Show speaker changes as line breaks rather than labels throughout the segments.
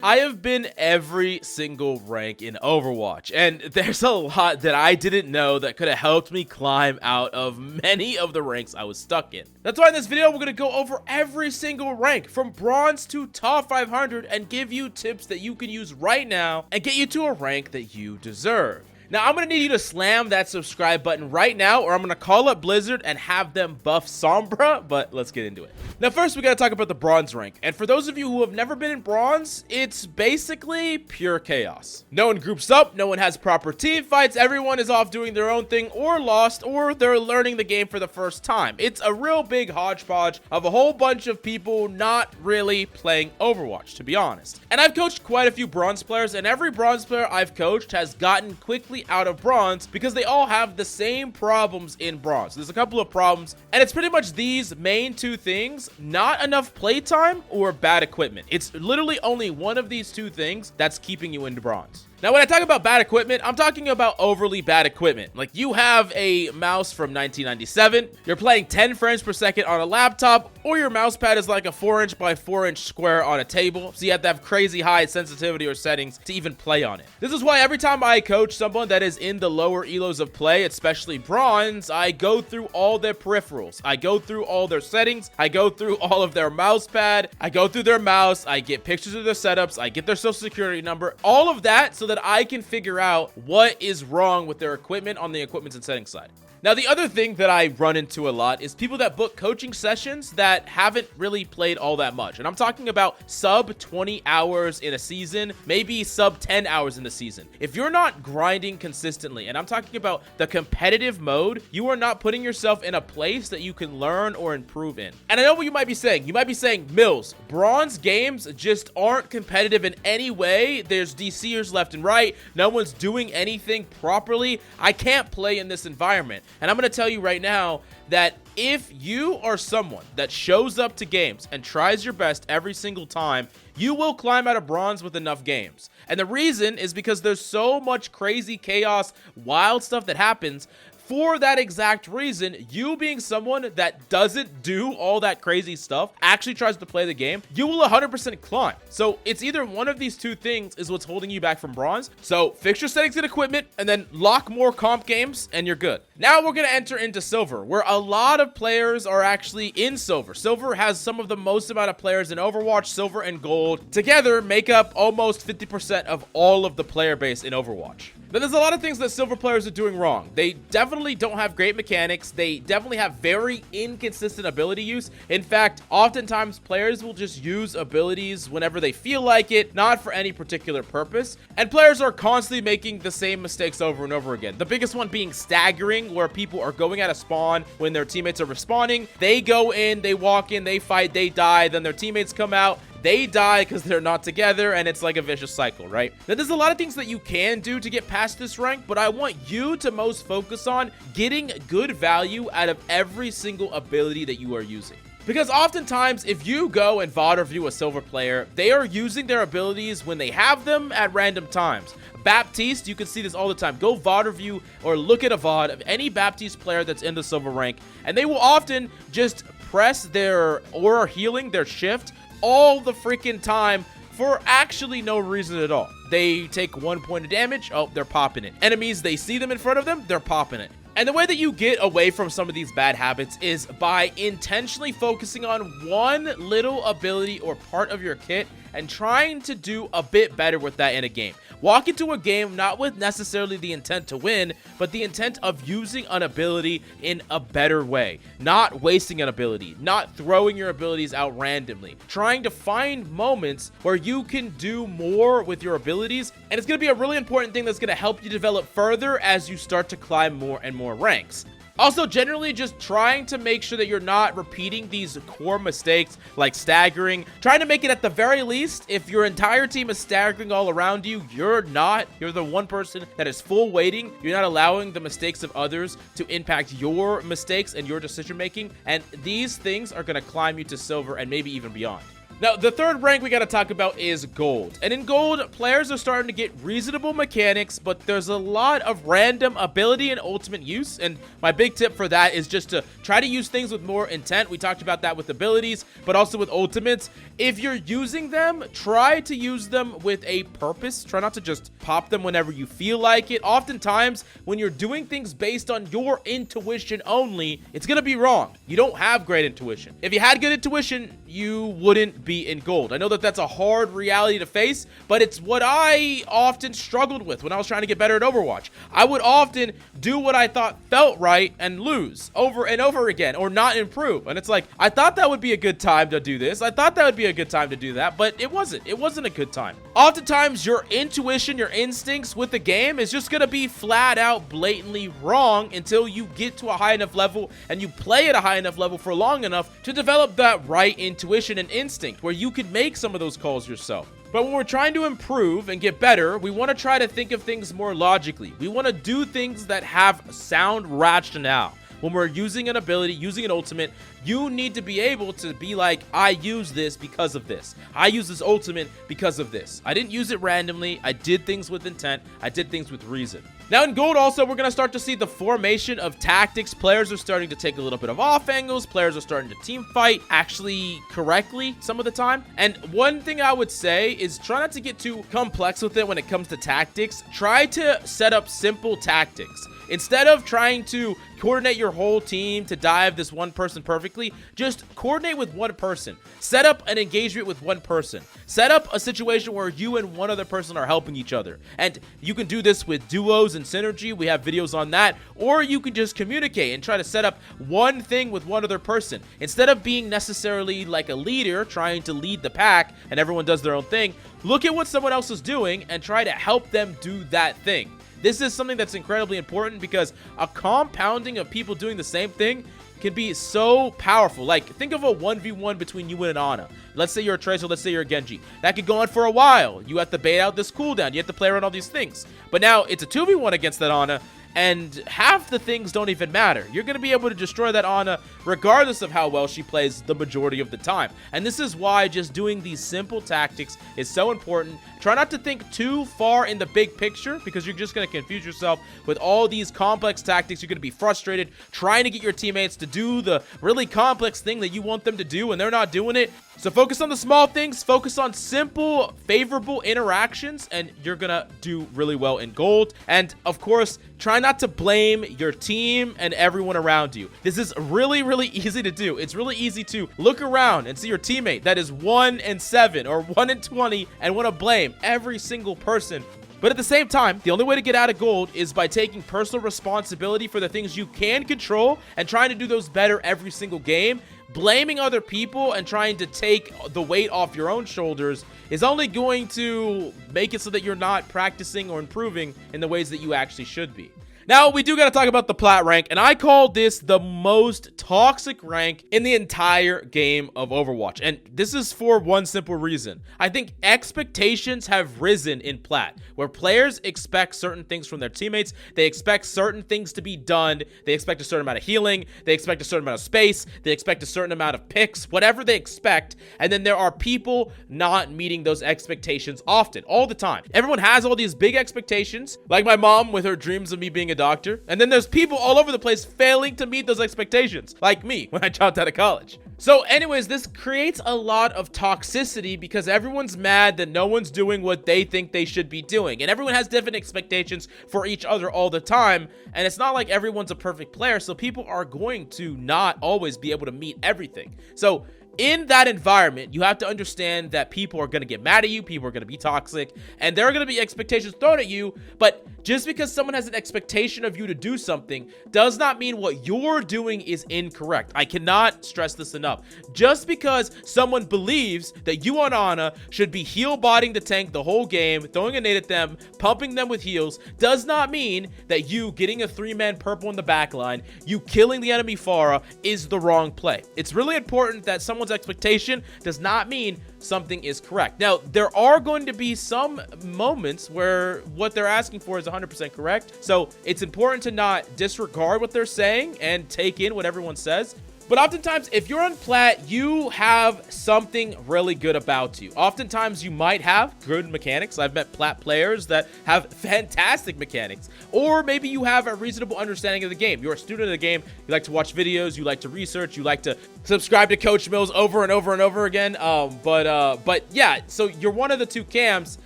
I have been every single rank in Overwatch, and there's a lot that I didn't know that could have helped me climb out of many of the ranks I was stuck in. That's why in this video, we're going to go over every single rank from bronze to top 500 and give you tips that you can use right now and get you to a rank that you deserve. Now, I'm going to need you to slam that subscribe button right now, or I'm going to call up Blizzard and have them buff Sombra, but let's get into it. Now, first, we got to talk about the bronze rank. And for those of you who have never been in bronze, it's basically pure chaos. No one groups up, no one has proper team fights, everyone is off doing their own thing or lost, or they're learning the game for the first time. It's a real big hodgepodge of a whole bunch of people not really playing Overwatch, to be honest. And I've coached quite a few bronze players, and every bronze player I've coached has gotten quickly out of bronze because they all have the same problems in bronze. There's a couple of problems, and it's pretty much these main two things: not enough playtime or bad equipment. It's literally only one of these two things that's keeping you into bronze. Now, when I talk about bad equipment, I'm talking about overly bad equipment. Like, you have a mouse from 1997, you're playing 10 frames per second on a laptop, or your mouse pad is like a 4" by 4" square on a table, so you have to have crazy high sensitivity or settings to even play on it. This is why every time I coach someone that is in the lower elos of play, especially bronze, I go through all their peripherals. I go through all their settings, I go through all of their mouse pad, I go through their mouse, I get pictures of their setups, I get their social security number, all of that, so that I can figure out what is wrong with their equipment on the equipment and settings side. Now, the other thing that I run into a lot is people that book coaching sessions that haven't really played all that much. And I'm talking about sub 20 hours in a season, maybe sub 10 hours in the season. If you're not grinding consistently, and I'm talking about the competitive mode, you are not putting yourself in a place that you can learn or improve in. And I know what you might be saying. You might be saying, Mills, bronze games just aren't competitive in any way. There's DCers left and right. No one's doing anything properly. I can't play in this environment. And I'm going to tell you right now that if you are someone that shows up to games and tries your best every single time, you will climb out of bronze with enough games. And the reason is because there's so much crazy chaos, wild stuff that happens. For that exact reason, you being someone that doesn't do all that crazy stuff, actually tries to play the game, you will 100% climb. So it's either one of these two things is what's holding you back from bronze. So fix your settings and equipment and then lock more comp games and you're good. Now we're going to enter into silver, where a lot of players are actually in silver. Silver has some of the most amount of players in Overwatch. Silver and gold together make up almost 50% of all of the player base in Overwatch. Now, there's a lot of things that silver players are doing wrong. They definitely don't have great mechanics. They definitely have very inconsistent ability use. In fact, oftentimes players will just use abilities whenever they feel like it, not for any particular purpose. And players are constantly making the same mistakes over and over again. The biggest one being staggering, where people are going out of spawn when their teammates are respawning. They go in, they walk in, they fight, they die, then their teammates come out. They die because they're not together, and it's like a vicious cycle, right? Now, there's a lot of things that you can do to get past this rank, but I want you to most focus on getting good value out of every single ability that you are using. Because oftentimes, if you go and VOD review a silver player, they are using their abilities when they have them at random times. Baptiste, you can see this all the time. Go VOD review or look at a VOD of any Baptiste player that's in the silver rank, and they will often just press their aura healing, their shift, all the freaking time for actually no reason at all. They take 1 point of damage, oh, they're popping it. Enemies, they see them in front of them, they're popping it. And the way that you get away from some of these bad habits is by intentionally focusing on one little ability or part of your kit and trying to do a bit better with that in a game. Walk into a game not with necessarily the intent to win, but the intent of using an ability in a better way. Not wasting an ability, not throwing your abilities out randomly. Trying to find moments where you can do more with your abilities, and it's going to be a really important thing that's going to help you develop further as you start to climb more and more ranks. Also, generally just trying to make sure that you're not repeating these core mistakes like staggering. Trying to make it at the very least, if your entire team is staggering all around you, you're not. You're the one person that is full weighting. You're not allowing the mistakes of others to impact your mistakes and your decision making. And these things are going to climb you to silver and maybe even beyond. Now, the third rank we got to talk about is gold. And in gold, players are starting to get reasonable mechanics, but there's a lot of random ability and ultimate use. And my big tip for that is just to try to use things with more intent. We talked about that with abilities, but also with ultimates. If you're using them, try to use them with a purpose. Try not to just pop them whenever you feel like it. Oftentimes, when you're doing things based on your intuition only, it's going to be wrong. You don't have great intuition. If you had good intuition, you wouldn't be in gold. I know that that's a hard reality to face, but it's what I often struggled with when I was trying to get better at Overwatch. I would often do what I thought felt right and lose over and over again, or not improve. And it's like, I thought that would be a good time to do this. I thought that would be a good time to do that, but it wasn't. It wasn't a good time. Oftentimes, your intuition, your instincts with the game is just going to be flat out blatantly wrong until you get to a high enough level and you play at a high enough level for long enough to develop that right intuition and instinct where you can make some of those calls yourself. But when we're trying to improve and get better, we want to try to think of things more logically. We want to do things that have sound rationale. When we're using an ability, using an ultimate, you need to be able to be like, I use this because of this. I use this ultimate because of this. I didn't use it randomly. I did things with intent. I did things with reason. Now in gold also, we're going to start to see the formation of tactics. Players are starting to take a little bit of off angles. Players are starting to team fight actually correctly some of the time. And one thing I would say is try not to get too complex with it when it comes to tactics. Try to set up simple tactics. Instead of trying to coordinate your whole team to dive this one person perfectly, just coordinate with one person. Set up an engagement with one person. Set up a situation where you and one other person are helping each other. And you can do this with duos and synergy. We have videos on that. Or you can just communicate and try to set up one thing with one other person. Instead of being necessarily like a leader trying to lead the pack and everyone does their own thing, look at what someone else is doing and try to help them do that thing. This is something that's incredibly important because a compounding of people doing the same thing can be so powerful. Like, think of a 1v1 between you and an Ana. Let's say you're a Tracer, let's say you're a Genji. That could go on for a while. You have to bait out this cooldown. You have to play around all these things. But now it's a 2v1 against that Ana, and half the things don't even matter. You're going to be able to destroy that Ana regardless of how well she plays the majority of the time. And this is why just doing these simple tactics is so important. Try not to think too far in the big picture because you're just going to confuse yourself with all these complex tactics. You're going to be frustrated trying to get your teammates to do the really complex thing that you want them to do and they're not doing it. So focus on the small things, focus on simple, favorable interactions, and you're gonna do really well in gold. And of course, try not to blame your team and everyone around you. This is really, really easy to do. It's really easy to look around and see your teammate that is 1-7 or 1-20 and want to blame every single person. But at the same time, the only way to get out of gold is by taking personal responsibility for the things you can control and trying to do those better every single game. Blaming other people and trying to take the weight off your own shoulders is only going to make it so that you're not practicing or improving in the ways that you actually should be. Now, we do got to talk about the Plat rank, and I call this the most toxic rank in the entire game of Overwatch. And this is for one simple reason. I think expectations have risen in Plat, where players expect certain things from their teammates. They expect certain things to be done. They expect a certain amount of healing. They expect a certain amount of space. They expect a certain amount of picks, whatever they expect. And then there are people not meeting those expectations often, all the time. Everyone has all these big expectations, like my mom with her dreams of me being a doctor. And then there's people all over the place failing to meet those expectations, like me when I dropped out of college. So anyways, this creates a lot of toxicity because everyone's mad that no one's doing what they think they should be doing. And everyone has different expectations for each other all the time. And it's not like everyone's a perfect player, so people are going to not always be able to meet everything. So in that environment, you have to understand that people are going to get mad at you, people are going to be toxic, and there are going to be expectations thrown at you, but just because someone has an expectation of you to do something does not mean what you're doing is incorrect. I cannot stress this enough. Just because someone believes that you on Ana should be heal-botting the tank the whole game, throwing a nade at them, pumping them with heals, does not mean that you getting a 3-man purple in the backline, you killing the enemy Pharah is the wrong play. It's really important that someone's expectation does not mean something is correct. Now, there are going to be some moments where what they're asking for is 100% correct. So it's important to not disregard what they're saying and take in what everyone says. But oftentimes, if you're on Plat, you have something really good about you. Oftentimes, you might have good mechanics. I've met Plat players that have fantastic mechanics. Or maybe you have a reasonable understanding of the game. You're a student of the game. You like to watch videos. You like to research. You like to subscribe to Coach Mills over and over and over again. But yeah, so you're one of the two camps,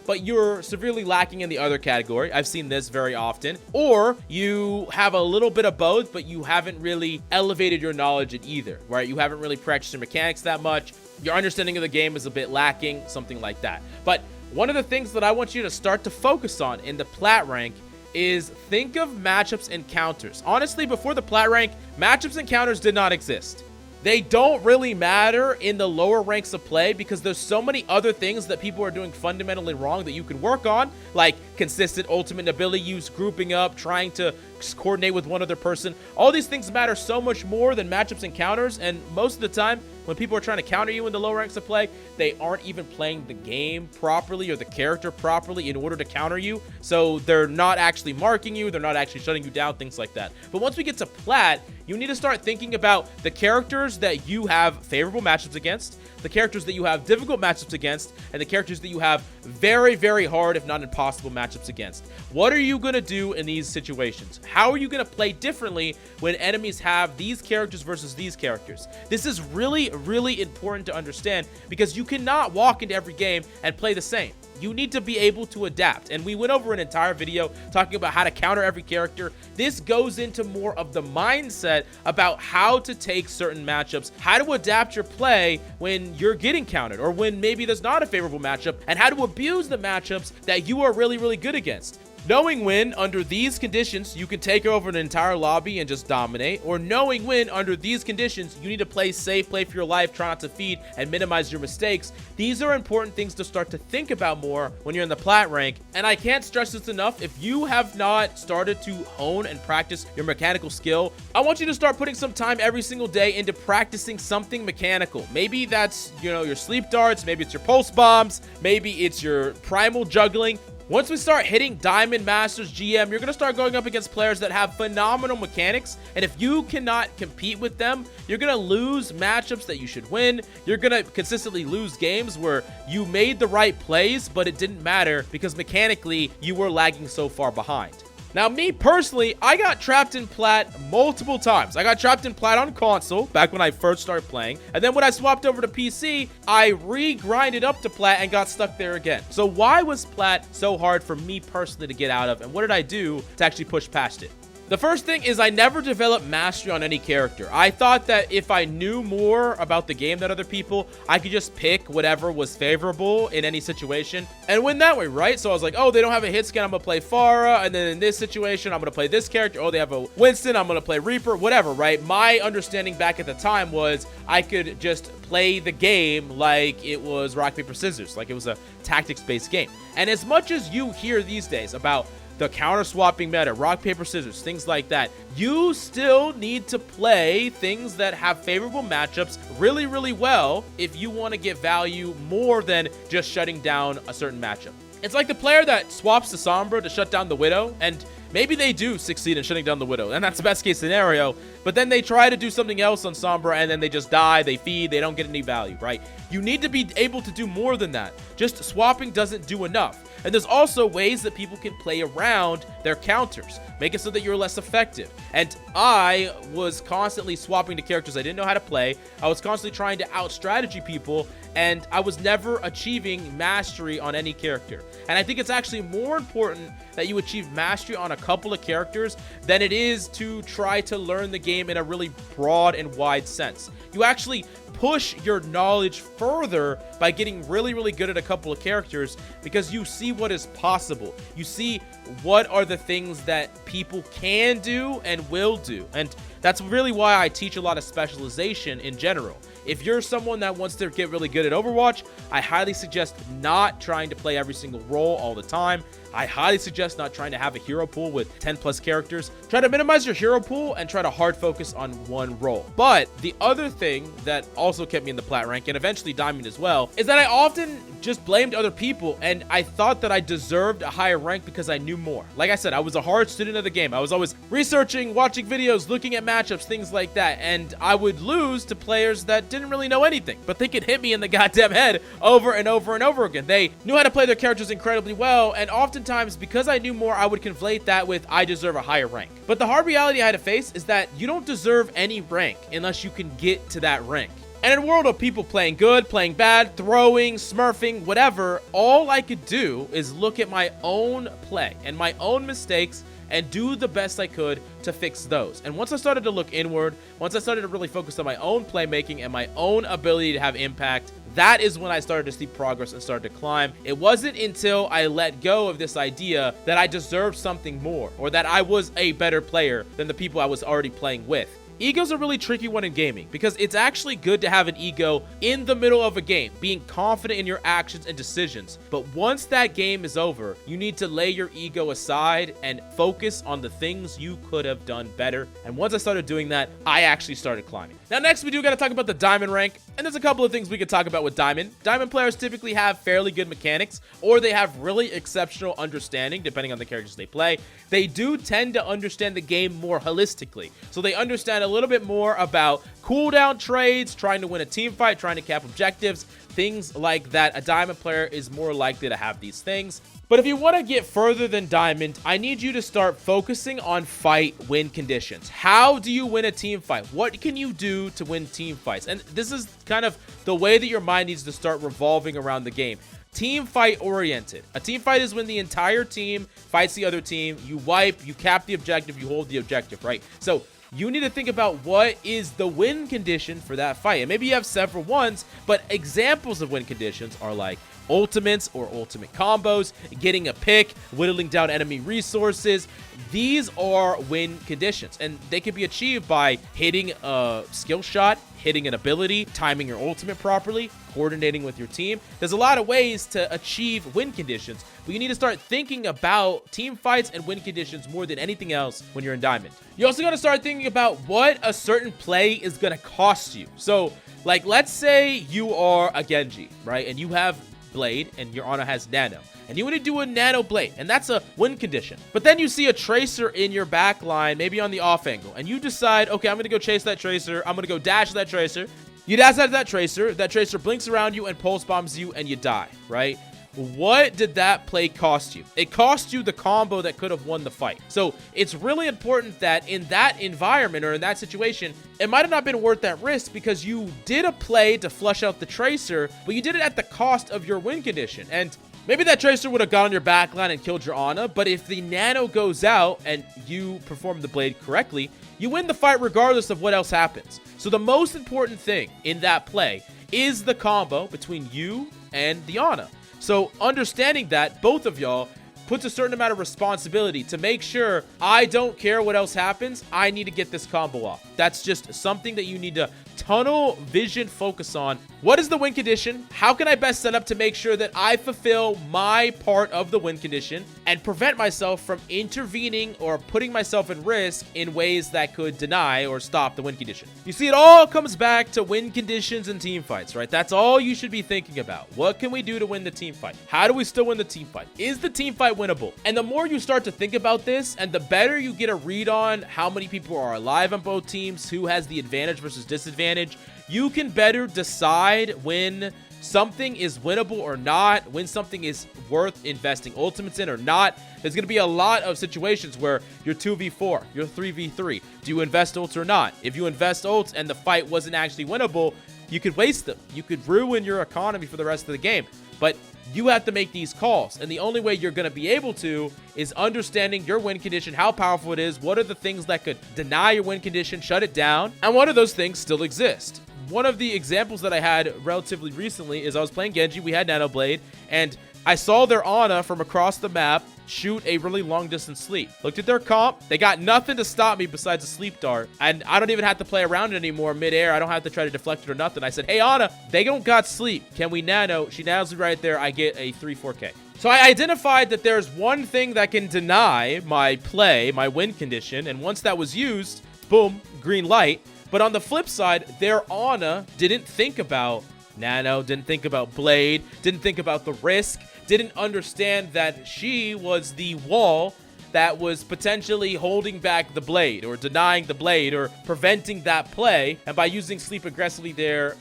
but you're severely lacking in the other category. I've seen this very often. Or you have a little bit of both, but you haven't really elevated your knowledge in either, right? You haven't really practiced your mechanics that much. Your understanding of the game is a bit lacking, something like that. But one of the things that I want you to start to focus on in the Plat rank is think of matchups and counters. Honestly, before the Plat rank, matchups and counters did not exist. They don't really matter in the lower ranks of play because there's so many other things that people are doing fundamentally wrong that you can work on, like consistent ultimate ability use, grouping up, trying to coordinate with one other person. All these things matter so much more than matchups and counters, and most of the time, when people are trying to counter you in the low ranks of play, they aren't even playing the game properly or the character properly in order to counter you. So they're not actually marking you, they're not actually shutting you down, things like that. But once we get to Plat, you need to start thinking about the characters that you have favorable matchups against, the characters that you have difficult matchups against, and the characters that you have very, very hard, if not impossible matchups against. What are you going to do in these situations? How are you going to play differently when enemies have these characters versus these characters? This is really, really important to understand because you cannot walk into every game and play the same. You need to be able to adapt. And we went over an entire video talking about how to counter every character. This goes into more of the mindset about how to take certain matchups, how to adapt your play when you're getting countered or when maybe there's not a favorable matchup, and how to abuse the matchups that you are really, really good against. Knowing when, under these conditions, you can take over an entire lobby and just dominate, or knowing when, under these conditions, you need to play safe, play for your life, try not to feed, and minimize your mistakes. These are important things to start to think about more when you're in the Plat rank, and I can't stress this enough. If you have not started to hone and practice your mechanical skill, I want you to start putting some time every single day into practicing something mechanical. Maybe that's, your sleep darts, maybe it's your pulse bombs, maybe it's your primal juggling. Once we start hitting Diamond, Masters, GM, you're going to start going up against players that have phenomenal mechanics. And if you cannot compete with them, you're going to lose matchups that you should win. You're going to consistently lose games where you made the right plays, but it didn't matter because mechanically you were lagging so far behind. Now, me personally, I got trapped in Plat multiple times. I got trapped in Plat on console back when I first started playing. And then when I swapped over to PC, I re-grinded up to Plat and got stuck there again. So why was Plat so hard for me personally to get out of? And what did I do to actually push past it? The first thing is I never developed mastery on any character. I thought that if I knew more about the game than other people, I could just pick whatever was favorable in any situation and win that way, right? So I was like, oh, they don't have a hit scan, I'm gonna play Pharah, and then in this situation, I'm gonna play this character. Oh, they have a Winston, I'm gonna play Reaper, whatever, right? My understanding back at the time was I could just play the game like it was rock, paper, scissors, like it was a tactics-based game. And as much as you hear these days about the counter swapping meta, rock, paper, scissors, things like that, you still need to play things that have favorable matchups really, really well if you want to get value more than just shutting down a certain matchup. It's like the player that swaps the Sombra to shut down the Widow, and maybe they do succeed in shutting down the Widow, and that's the best case scenario, but then they try to do something else on Sombra, and then they just die, they feed, they don't get any value, right? You need to be able to do more than that. Just swapping doesn't do enough. And there's also ways that people can play around their counters, make it so that you're less effective. And I was constantly swapping to characters I didn't know how to play. I was constantly trying to out-strategy people, and I was never achieving mastery on any character. And I think it's actually more important that you achieve mastery on a couple of characters than it is to try to learn the game in a really broad and wide sense. You actually push your knowledge further by getting really, really good at a couple of characters because you see what is possible. You see what are the things that people can do and will do. And that's really why I teach a lot of specialization in general. if you're someone that wants to get really good at Overwatch, I highly suggest not trying to play every single role all the time. I highly suggest not trying to have a hero pool with 10 plus characters. Try to minimize your hero pool and try to hard focus on one role. But the other thing that also kept me in the Plat rank, and eventually Diamond as well, is that I often just blamed other people, and I thought that I deserved a higher rank because I knew more. Like I said, I was a hard student of the game. I was always researching, watching videos, looking at matchups, things like that, and I would lose to players that didn't really know anything, but they could hit me in the goddamn head over and over and over again. They knew how to play their characters incredibly well, and oftentimes, because I knew more, I would conflate that with I deserve a higher rank. But the hard reality I had to face is that you don't deserve any rank unless you can get to that rank. And in a world of people playing good, playing bad, throwing, smurfing, whatever, all I could do is look at my own play and my own mistakes and do the best I could to fix those. And once I started to look inward, once I started to really focus on my own playmaking and my own ability to have impact, that is when I started to see progress and started to climb. It wasn't until I let go of this idea that I deserved something more, or that I was a better player than the people I was already playing with. Ego's a really tricky one in gaming because it's actually good to have an ego in the middle of a game, being confident in your actions and decisions. But once that game is over, you need to lay your ego aside and focus on the things you could have done better. And once I started doing that, I actually started climbing. Now, next we do got to talk about the Diamond rank. And there's a couple of things we could talk about with Diamond. Diamond players typically have fairly good mechanics, or they have really exceptional understanding, depending on the characters they play. They do tend to understand the game more holistically. So they understand a little bit more about cooldown trades, trying to win a team fight, trying to cap objectives, things like that. A Diamond player is more likely to have these things. But if you want to get further than Diamond, I need you to start focusing on fight win conditions. How do you win a team fight? What can you do to win team fights? And this is kind of the way that your mind needs to start revolving around the game. Team fight oriented. A team fight is when the entire team fights the other team. You wipe, you cap the objective, you hold the objective, right? So you need to think about what is the win condition for that fight. And maybe you have several ones, but examples of win conditions are like ultimates or ultimate combos, getting a pick, whittling down enemy resources. These are win conditions, and they can be achieved by hitting a skill shot, hitting an ability, timing your ultimate properly, coordinating with your team. There's a lot of ways to achieve win conditions, but you need to start thinking about team fights and win conditions more than anything else when you're in Diamond. You also got to start thinking about what a certain play is going to cost you. So, like, let's say you are a Genji, right? And you have Blade and your Ana has Nano, and you want to do a Nano Blade, and that's a win condition. But then you see a Tracer in your back line, maybe on the off angle, and you decide, okay, I'm going to go chase that Tracer. I'm going to go dash that Tracer. You dash out that Tracer blinks around you and pulse bombs you, and you die, right? What did that play cost you? It cost you the combo that could have won the fight. So it's really important that in that environment or in that situation, it might have not been worth that risk because you did a play to flush out the Tracer, but you did it at the cost of your win condition. And maybe that Tracer would have gone on your backline and killed your Ana, but if the Nano goes out and you perform the Blade correctly, you win the fight regardless of what else happens. So the most important thing in that play is the combo between you and the Ana. So understanding that, both of y'all, puts a certain amount of responsibility to make sure I don't care what else happens. I need to get this combo off. That's just something that you need to tunnel vision focus on. What is the win condition? How can I best set up to make sure that I fulfill my part of the win condition and prevent myself from intervening or putting myself in risk in ways that could deny or stop the win condition? You see, it all comes back to win conditions and team fights, right? That's all you should be thinking about. What can we do to win the team fight? How do we still win the team fight? Is the team fight winnable? And the more you start to think about this, and the better you get a read on how many people are alive on both teams, who has the advantage versus disadvantage, you can better decide when something is winnable or not, when something is worth investing ultimates in or not. There's going to be a lot of situations where you're 2v4, you're 3v3. Do you invest ults or not? If you invest ults and the fight wasn't actually winnable, you could waste them. You could ruin your economy for the rest of the game. But you have to make these calls, and the only way you're going to be able to is understanding your win condition, how powerful it is, what are the things that could deny your win condition, shut it down, and what of those things still exist. one of the examples that I had relatively recently is I was playing Genji, we had Nano Blade, and I saw their Ana from across the map shoot a really long distance sleep. Looked at their comp. They got nothing to stop me besides a sleep dart. And I don't even have to play around it anymore midair. I don't have to try to deflect it or nothing. I said, hey, Ana, they don't got sleep. Can we nano? She nanos me right there. I get a 3-4K. So I identified that there's one thing that can deny my play, my win condition. And once that was used, boom, green light. But on the flip side, their Ana didn't think about nano, didn't think about blade, didn't think about the risk, didn't understand that she was the wall that was potentially holding back the blade or denying the blade or preventing that play. And by using sleep aggressively there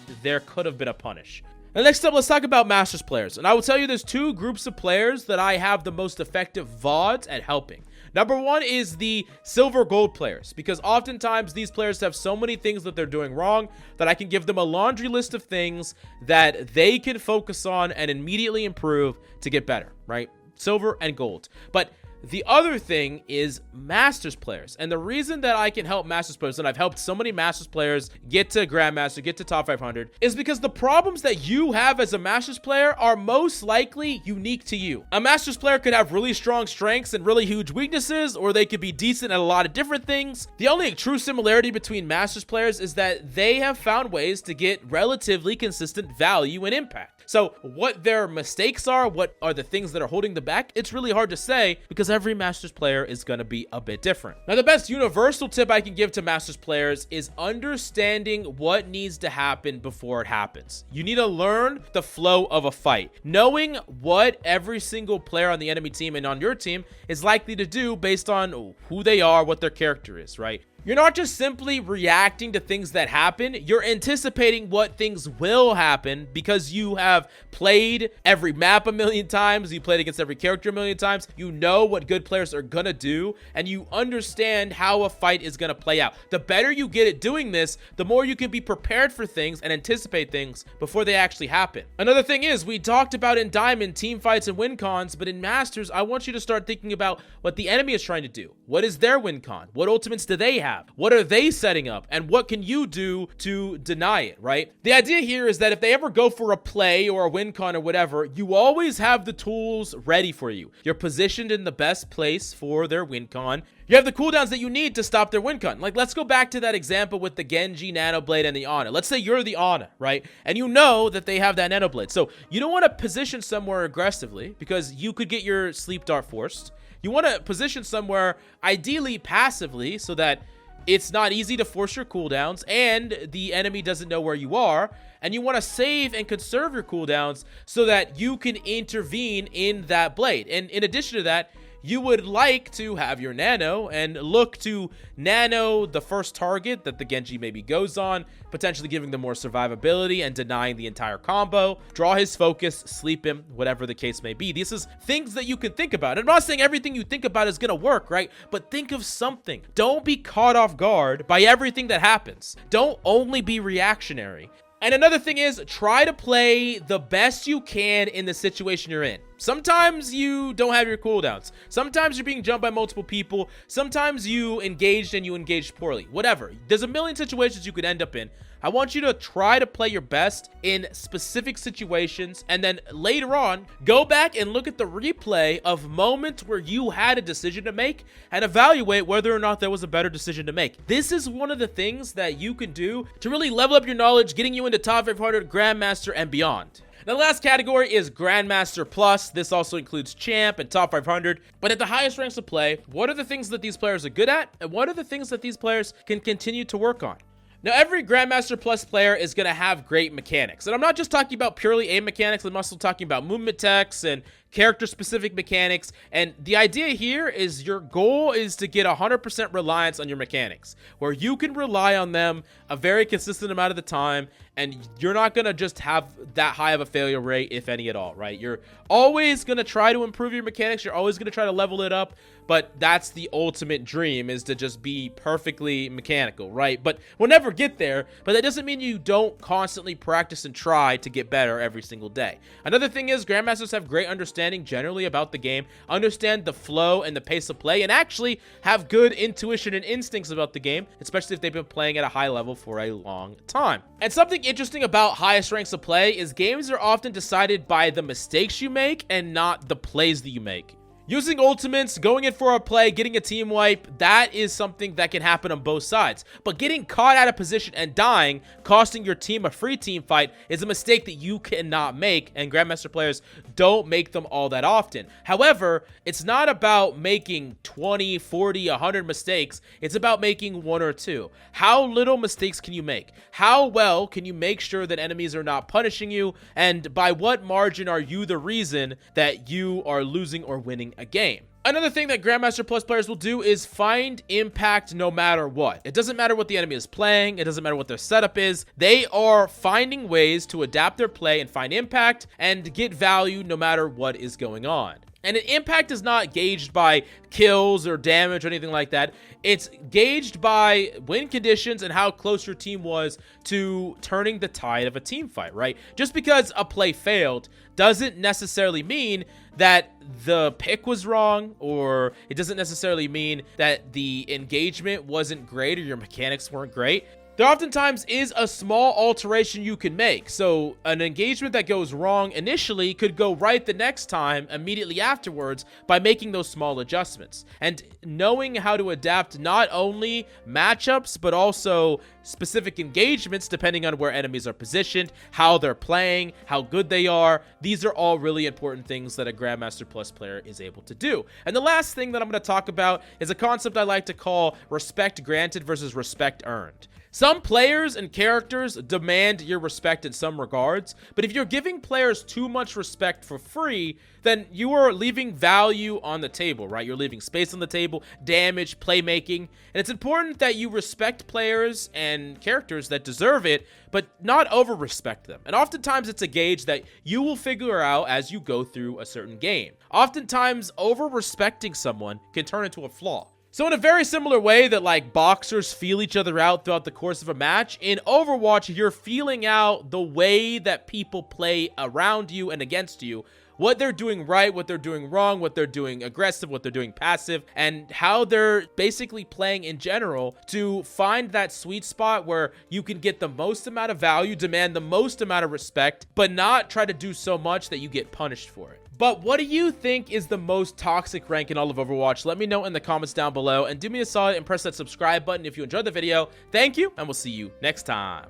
could have been a punish. Now, next up, let's talk about Masters players. And I will tell you there's two groups of players that I have the most effective VODs at helping. Number one is the silver gold players, because oftentimes these players have so many things that they're doing wrong that I can give them a laundry list of things that they can focus on and immediately improve to get better, right? Silver and gold. But the other thing is Masters players. And the reason that I can help Masters players, and I've helped so many Masters players get to Grandmaster, get to top 500, is because the problems that you have as a Masters player are most likely unique to you. A Masters player could have really strong strengths and really huge weaknesses, or they could be decent at a lot of different things. The only true similarity between Masters players is that they have found ways to get relatively consistent value and impact. So what their mistakes are, what are the things that are holding them back, it's really hard to say because every Masters player is going to be a bit different. Now, the best universal tip I can give to Masters players is understanding what needs to happen before it happens. You need to learn the flow of a fight, knowing what every single player on the enemy team and on your team is likely to do based on who they are, what their character is, right? You're not just simply reacting to things that happen, you're anticipating what things will happen because you have played every map a million times, you played against every character a million times, you know what good players are gonna do, and you understand how a fight is gonna play out. The better you get at doing this, the more you can be prepared for things and anticipate things before they actually happen. Another thing is, we talked about in Diamond, team fights and win cons, but in Masters, I want you to start thinking about what the enemy is trying to do. What is their win con? What ultimates do they have? What are they setting up? And what can you do to deny it, right? The idea here is that if they ever go for a play or a win con or whatever, you always have the tools ready for you. You're positioned in the best place for their win con. You have the cooldowns that you need to stop their win con. Like, let's go back to that example with the Genji, Nano Blade, and the Ana. Let's say you're the Ana, right? And you know that they have that Nano Blade. So you don't want to position somewhere aggressively because you could get your sleep dart forced. You want to position somewhere ideally passively so that it's not easy to force your cooldowns and the enemy doesn't know where you are. And you want to save and conserve your cooldowns so that you can intervene in that blade. And in addition to that, you would like to have your nano and look to nano the first target that the Genji maybe goes on, potentially giving them more survivability and denying the entire combo. Draw his focus, sleep him, whatever the case may be. These is things that you can think about. I'm not saying everything you think about is going to work, right? But think of something. Don't be caught off guard by everything that happens. Don't only be reactionary. And another thing is, try to play the best you can in the situation you're in. Sometimes you don't have your cooldowns. Sometimes you're being jumped by multiple people. Sometimes you engaged and you engaged poorly. Whatever. There's a million situations you could end up in. I want you to try to play your best in specific situations, and then later on, go back and look at the replay of moments where you had a decision to make and evaluate whether or not there was a better decision to make. This is one of the things that you can do to really level up your knowledge, getting you into top 500, Grandmaster, and beyond. Now, the last category is Grandmaster Plus. This also includes Champ and Top 500. But at the highest ranks of play, what are the things that these players are good at? And what are the things that these players can continue to work on? Now, every Grandmaster Plus player is going to have great mechanics. And I'm not just talking about purely aim mechanics. I'm also talking about movement techs and character-specific mechanics. And the idea here is your goal is to get 100% reliance on your mechanics, where you can rely on them a very consistent amount of the time, and you're not going to just have that high of a failure rate, if any at all, right? You're always going to try to improve your mechanics. You're always going to try to level it up, but that's the ultimate dream, is to just be perfectly mechanical, right? But we'll never get there, but that doesn't mean you don't constantly practice and try to get better every single day. Another thing is, Grandmasters have great understanding generally about the game, understand the flow and the pace of play, and actually have good intuition and instincts about the game, especially if they've been playing at a high level for a long time. And something Something interesting about highest ranks of play is games are often decided by the mistakes you make and not the plays that you make. Using ultimates, going in for a play, getting a team wipe, that is something that can happen on both sides. But getting caught out of position and dying, costing your team a free team fight, is a mistake that you cannot make, and Grandmaster players don't make them all that often. However, it's not about making 20, 40, 100 mistakes. It's about making 1 or 2. How little mistakes can you make? How well can you make sure that enemies are not punishing you? And by what margin are you the reason that you are losing or winning a game? Another thing that Grandmaster Plus players will do is find impact no matter what. It doesn't matter what the enemy is playing. It doesn't matter what their setup is. They are finding ways to adapt their play and find impact and get value no matter what is going on. And an impact is not gauged by kills or damage or anything like that. It's gauged by win conditions and how close your team was to turning the tide of a team fight, right? Just because a play failed doesn't necessarily mean that the pick was wrong, or it doesn't necessarily mean that the engagement wasn't great or your mechanics weren't great. There oftentimes is a small alteration you can make. So an engagement that goes wrong initially could go right the next time immediately afterwards by making those small adjustments. And knowing how to adapt not only matchups, but also specific engagements depending on where enemies are positioned, how they're playing, how good they are. These are all really important things that a Grandmaster Plus player is able to do. And the last thing that I'm going to talk about is a concept I like to call respect granted versus respect earned. Some players and characters demand your respect in some regards, but if you're giving players too much respect for free, then you are leaving value on the table, right? You're leaving space on the table, damage, playmaking, and it's important that you respect players and characters that deserve it, but not over-respect them. And oftentimes it's a gauge that you will figure out as you go through a certain game. Oftentimes, over-respecting someone can turn into a flaw. So in a very similar way that like boxers feel each other out throughout the course of a match, in Overwatch, you're feeling out the way that people play around you and against you, what they're doing right, what they're doing wrong, what they're doing aggressive, what they're doing passive, and how they're basically playing in general to find that sweet spot where you can get the most amount of value, demand the most amount of respect, but not try to do so much that you get punished for it. But what do you think is the most toxic rank in all of Overwatch? Let me know in the comments down below, and do me a solid and press that subscribe button if you enjoyed the video. Thank you, and we'll see you next time.